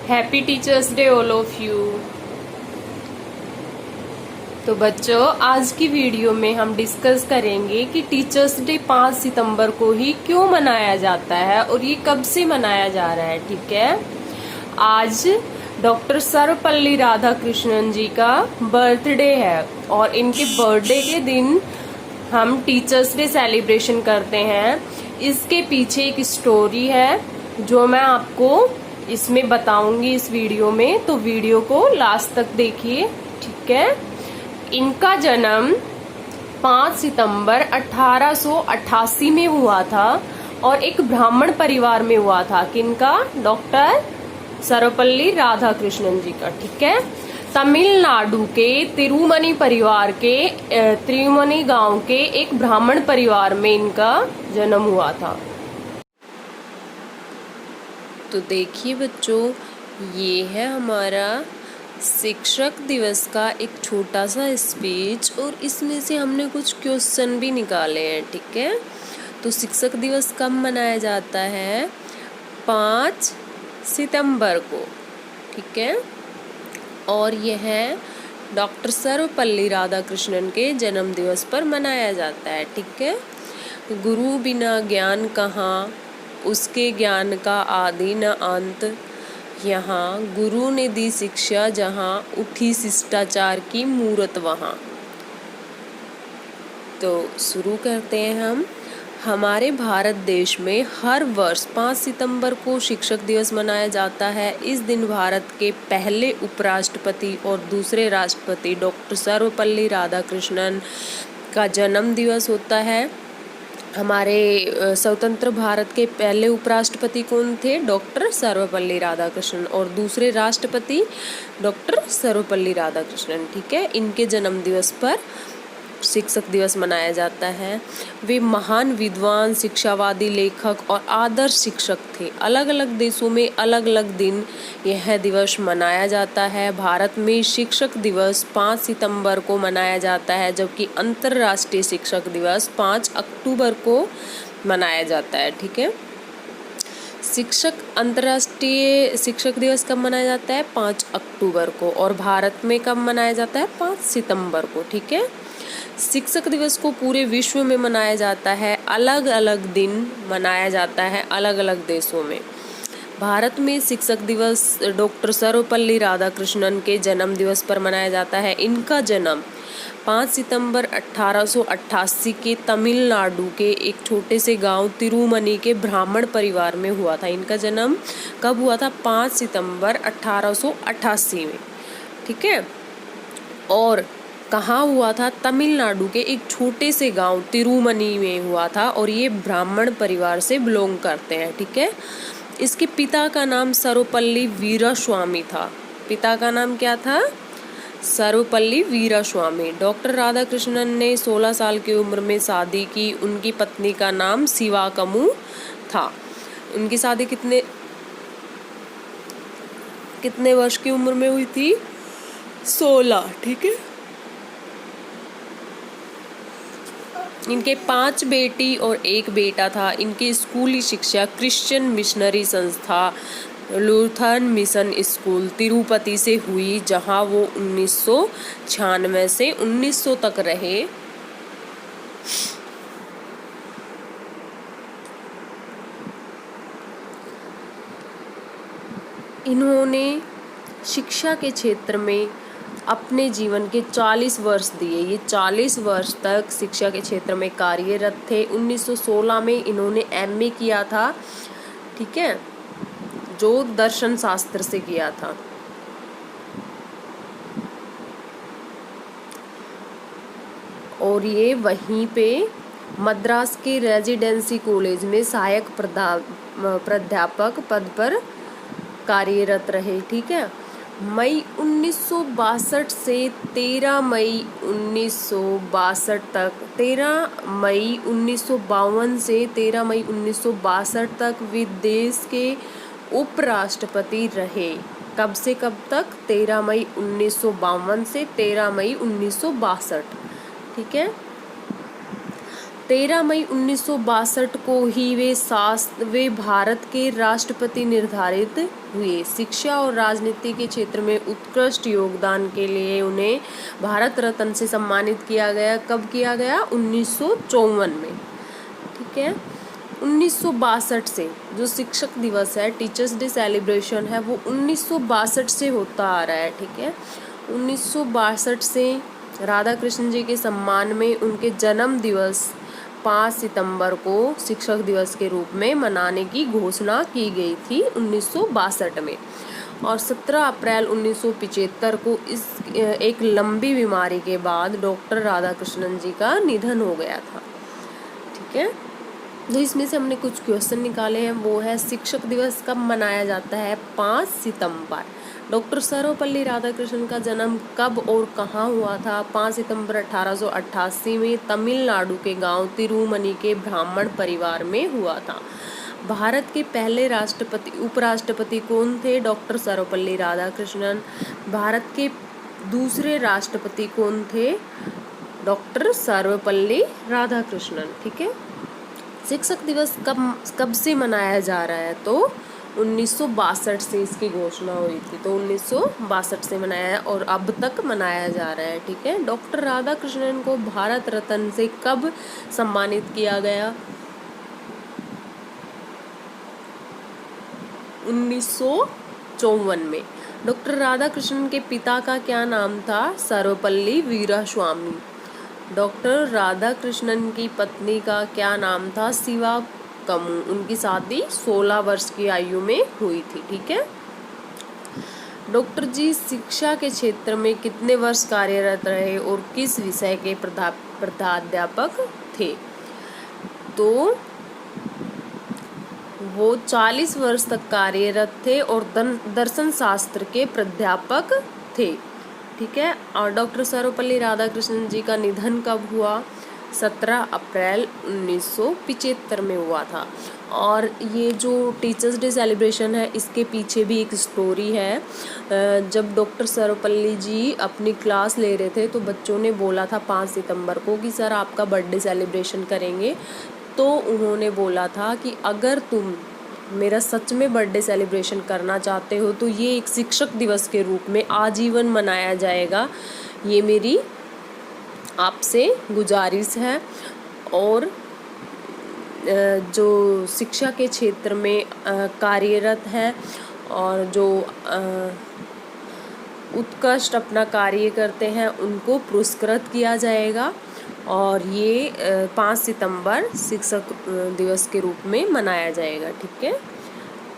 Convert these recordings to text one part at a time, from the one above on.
Happy teachers day all of you. तो बच्चों, आज की वीडियो में हम डिस्कस करेंगे कि टीचर्स डे 5 सितंबर को ही क्यों मनाया जाता है और ये कब से मनाया जा रहा है। ठीक है, आज डॉक्टर सर्वपल्ली राधाकृष्णन जी का बर्थडे है और इनके बर्थडे के दिन हम टीचर्स डे सेलिब्रेशन करते हैं। इसके पीछे एक स्टोरी है जो मैं आपको इसमें बताऊंगी इस वीडियो में, तो वीडियो को लास्ट तक देखिए। ठीक है, इनका जन्म 5 सितंबर 1888 में हुआ था और एक ब्राह्मण परिवार में हुआ था। किनका? डॉक्टर सर्वपल्ली राधाकृष्णन जी का। ठीक है, तमिलनाडु के तिरुमनी परिवार के तिरुमनी गांव के एक ब्राह्मण परिवार में इनका जन्म हुआ था। तो देखिए बच्चों, ये है हमारा शिक्षक दिवस का एक छोटा सा स्पीच और इसमें से हमने कुछ क्वेश्चन भी निकाले हैं। ठीक है, तो शिक्षक दिवस कब मनाया जाता है? 5 सितंबर को। ठीक है, और यह डॉक्टर सर्वपल्ली राधाकृष्णन के जन्म दिवस पर मनाया जाता है। ठीक है, गुरु बिना ज्ञान कहाँ, उसके ज्ञान का आदि न अंत, यहाँ गुरु ने दी शिक्षा जहाँ, उठी शिष्टाचार की मूरत वहाँ। तो शुरू करते हैं हम। हमारे भारत देश में हर वर्ष 5 सितंबर को शिक्षक दिवस मनाया जाता है। इस दिन भारत के पहले उपराष्ट्रपति और दूसरे राष्ट्रपति डॉक्टर सर्वपल्ली राधाकृष्णन का जन्म दिवस होता है। हमारे स्वतंत्र भारत के पहले उपराष्ट्रपति कौन थे? डॉक्टर सर्वपल्ली राधाकृष्णन, और दूसरे राष्ट्रपति डॉक्टर सर्वपल्ली राधाकृष्णन। ठीक है, इनके जन्म दिवस पर शिक्षक दिवस मनाया जाता है। वे महान विद्वान, शिक्षावादी, लेखक और आदर्श शिक्षक थे। अलग अलग देशों में अलग अलग दिन यह दिवस मनाया जाता है। भारत में शिक्षक दिवस 5 सितंबर को मनाया जाता है, जबकि अंतर्राष्ट्रीय शिक्षक दिवस 5 अक्टूबर को मनाया जाता है। ठीक है, अंतर्राष्ट्रीय शिक्षक दिवस कब मनाया जाता है? 5 अक्टूबर को, और भारत में कब मनाया जाता है? 5 सितंबर को। ठीक है, शिक्षक दिवस को पूरे विश्व में मनाया जाता है। अलग अलग दिन मनाया जाता है अलग अलग देशों में। भारत में शिक्षक दिवस डॉक्टर सर्वपल्ली राधाकृष्णन के जन्म दिवस पर मनाया जाता है। इनका जन्म 5 सितंबर 1888 के तमिलनाडु के एक छोटे से गांव तिरुमनी के ब्राह्मण परिवार में हुआ था। इनका जन्म कब हुआ था? 5 सितंबर 1888 में। ठीक है, और कहाँ हुआ था? तमिलनाडु के एक छोटे से गांव तिरुमनी में हुआ था, और ये ब्राह्मण परिवार से बिलोंग करते हैं। ठीक है, इसके पिता का नाम सर्वपल्ली वीरास्वामी था। पिता का नाम क्या था? सर्वपल्ली वीरास्वामी। डॉक्टर राधाकृष्णन ने 16 साल की उम्र में शादी की। उनकी पत्नी का नाम शिवाकमु था। उनकी शादी कितने वर्ष की उम्र में हुई थी? 16। ठीक है, इनके 5 बेटी और 1 बेटा था। इनकी स्कूली शिक्षा क्रिश्चियन मिशनरी संस्था लूथरन मिशन स्कूल तिरुपति से हुई, जहां वो 1996 से 1900 तक रहे। इन्होंने शिक्षा के क्षेत्र में अपने जीवन के 40 वर्ष दिए। ये 40 वर्ष तक शिक्षा के क्षेत्र में कार्यरत थे। 1916 में इन्होंने MA किया था। ठीक है, जो दर्शन शास्त्र से किया था। और ये वहीं पे मद्रास के रेजिडेंसी कॉलेज में सहायक प्राध्यापक पद पर कार्यरत रहे। ठीक है, मई 1962 से 13 मई 1962 तक, 13 मई 1952 से 13 मई 1962 तक वे देश के उपराष्ट्रपति रहे। कब से कब तक? 13 मई 1952 से 13 मई 1962। ठीक है, 13 मई 1962 को ही वे भारत के राष्ट्रपति निर्धारित हुए। शिक्षा और राजनीति के क्षेत्र में उत्कृष्ट योगदान के लिए उन्हें भारत रत्न से सम्मानित किया गया। कब किया गया? 1954 में। ठीक है। 1962 से जो शिक्षक दिवस है, टीचर्स डे सेलिब्रेशन है, वो 1962 से होता आ रहा है। ठीक है। 1962 से राधा कृष्ण जी के सम्मान में उनके जन्म दिवस 5 सितंबर को शिक्षक दिवस के रूप में मनाने की घोषणा की गई थी 1962 में। और 17 अप्रैल 1975 को इस एक लंबी बीमारी के बाद डॉक्टर राधाकृष्णन जी का निधन हो गया था। ठीक है। तो इसमें से हमने कुछ क्वेश्चन निकाले हैं। वो है, शिक्षक दिवस कब मनाया जाता है? 5 सितंबर। डॉक्टर सर्वपल्ली राधाकृष्णन का जन्म कब और कहाँ हुआ था? 5 सितंबर 1888 में तमिलनाडु के गांव तिरुमनी के ब्राह्मण परिवार में हुआ था। भारत के पहले उपराष्ट्रपति कौन थे? डॉक्टर सर्वपल्ली राधाकृष्णन। भारत के दूसरे राष्ट्रपति कौन थे? डॉक्टर सर्वपल्ली राधाकृष्णन। ठीक है। शिक्षक दिवस कब से मनाया जा रहा है? तो 1962 से इसकी घोषणा हुई थी, तो 1962 से मनाया है और अब तक मनाया जा रहा है। ठीक है। डॉक्टर राधाकृष्णन को भारत रत्न से कब सम्मानित किया गया? 1954 में। डॉक्टर राधाकृष्णन के पिता का क्या नाम था? सर्वपल्ली वीरास्वामी। डॉक्टर राधाकृष्णन की पत्नी का क्या नाम था? शिवा कमू। उनकी शादी 16 वर्ष की आयु में हुई थी। ठीक है। डॉक्टर जी शिक्षा के क्षेत्र में कितने वर्ष कार्यरत रहे और किस विषय के प्रधानाध्यापक थे? तो वो 40 वर्ष तक कार्यरत थे और दर्शन शास्त्र के प्राध्यापक थे। ठीक है। और डॉक्टर सर्वपल्ली राधाकृष्णन जी का निधन कब हुआ? 17 अप्रैल 1975 में हुआ था। और ये जो टीचर्स डे सेलिब्रेशन है, इसके पीछे भी एक स्टोरी है। जब डॉक्टर सर्वपल्ली जी अपनी क्लास ले रहे थे तो बच्चों ने बोला था 5 सितंबर को कि सर आपका बर्थडे सेलिब्रेशन करेंगे। तो उन्होंने बोला था कि अगर तुम मेरा सच में बर्थडे सेलिब्रेशन करना चाहते हो तो ये एक शिक्षक दिवस के रूप में आजीवन मनाया जाएगा, ये मेरी आपसे गुजारिश है। और जो शिक्षा के क्षेत्र में कार्यरत हैं और जो उत्कृष्ट अपना कार्य करते हैं उनको पुरस्कृत किया जाएगा। और ये 5 सितंबर शिक्षक दिवस के रूप में मनाया जाएगा। ठीक है।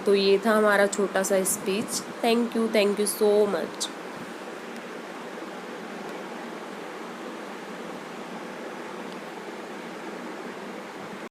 तो ये था हमारा छोटा सा speech. Thank you so much.